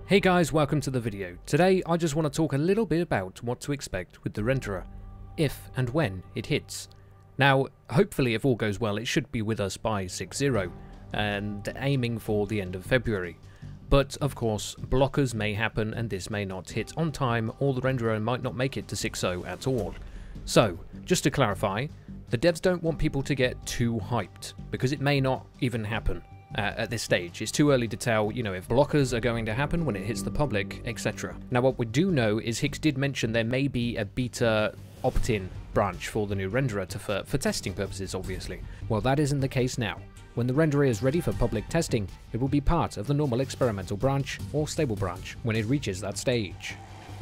Hey guys, welcome to the video. Today I just want to talk a little bit about what to expect with the renderer, if and when it hits. Now, hopefully if all goes well it should be with us by 6.0, and aiming for the end of February. But of course, blockers may happen and this may not hit on time, or the renderer might not make it to 6.0 at all. So, just to clarify, the devs don't want people to get too hyped, because it may not even happen. At this stage. It's too early to tell, if blockers are going to happen when it hits the public, etc. Now what we do know is Hicks did mention there may be a beta opt-in branch for the new renderer for testing purposes, obviously. Well, that isn't the case now. When the renderer is ready for public testing, it will be part of the normal experimental branch or stable branch when it reaches that stage.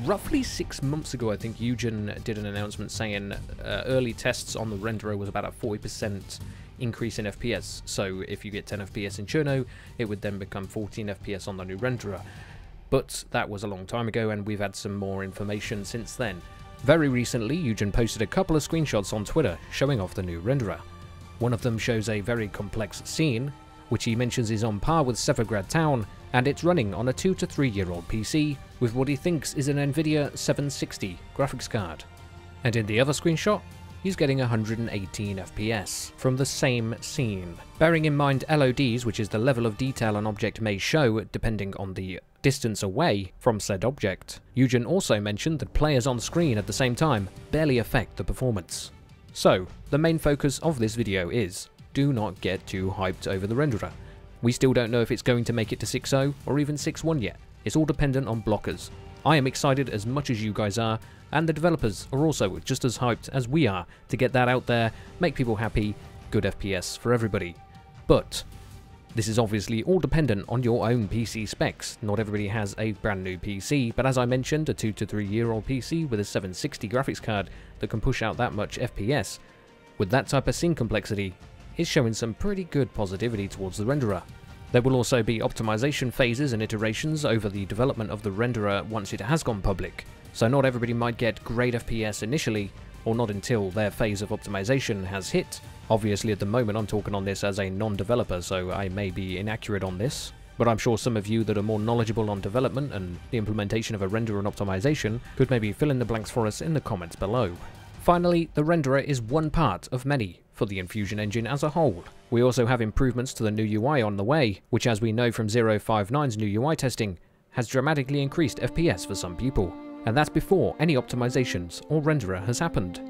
Roughly 6 months ago, I think Eugen did an announcement saying early tests on the renderer was about a 40% increase in FPS. So if you get 10 FPS in Cherno, it would then become 14 FPS on the new renderer. But that was a long time ago and we've had some more information since then. Very recently, Eugen posted a couple of screenshots on Twitter showing off the new renderer. One of them shows a very complex scene, which he mentions is on par with Severgrad Town, and it's running on a 2 to 3 year old PC with what he thinks is an Nvidia 760 graphics card. And in the other screenshot, he's getting 118 FPS from the same scene. Bearing in mind LODs, which is the level of detail an object may show depending on the distance away from said object, Eugen also mentioned that players on screen at the same time barely affect the performance. So, the main focus of this video is, do not get too hyped over the renderer. We still don't know if it's going to make it to 6.0 or even 6.1 yet. It's all dependent on blockers. I am excited as much as you guys are, and the developers are also just as hyped as we are to get that out there, make people happy, good FPS for everybody. But this is obviously all dependent on your own PC specs. Not everybody has a brand new PC, but as I mentioned, a 2 to 3 year old PC with a 760 graphics card that can push out that much FPS, with that type of scene complexity, is showing some pretty good positivity towards the renderer. There will also be optimization phases and iterations over the development of the renderer once it has gone public, so not everybody might get great FPS initially, or not until their phase of optimization has hit. Obviously at the moment I'm talking on this as a non-developer, so I may be inaccurate on this, but I'm sure some of you that are more knowledgeable on development and the implementation of a renderer and optimization could maybe fill in the blanks for us in the comments below. Finally, the renderer is one part of many for the Enfusion engine as a whole. We also have improvements to the new UI on the way, which as we know from 059's new UI testing, has dramatically increased FPS for some people. And that's before any optimizations or renderer has happened.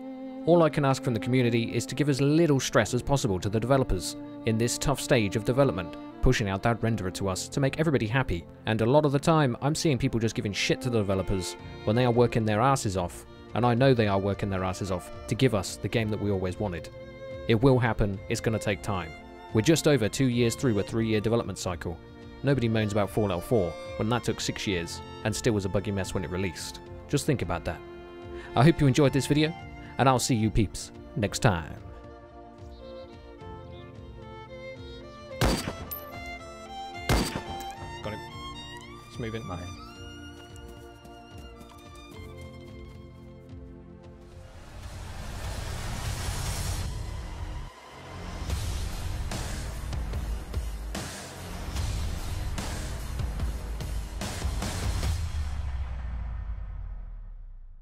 All I can ask from the community is to give as little stress as possible to the developers in this tough stage of development, pushing out that renderer to us to make everybody happy. And a lot of the time, I'm seeing people just giving shit to the developers when they are working their asses off, and I know they are working their asses off to give us the game that we always wanted. It will happen, it's going to take time. We're just over 2 years through a 3-year development cycle. Nobody moans about Fallout 4 when that took 6 years and still was a buggy mess when it released. Just think about that. I hope you enjoyed this video, and I'll see you peeps next time. Got him. Let's move in. Nice.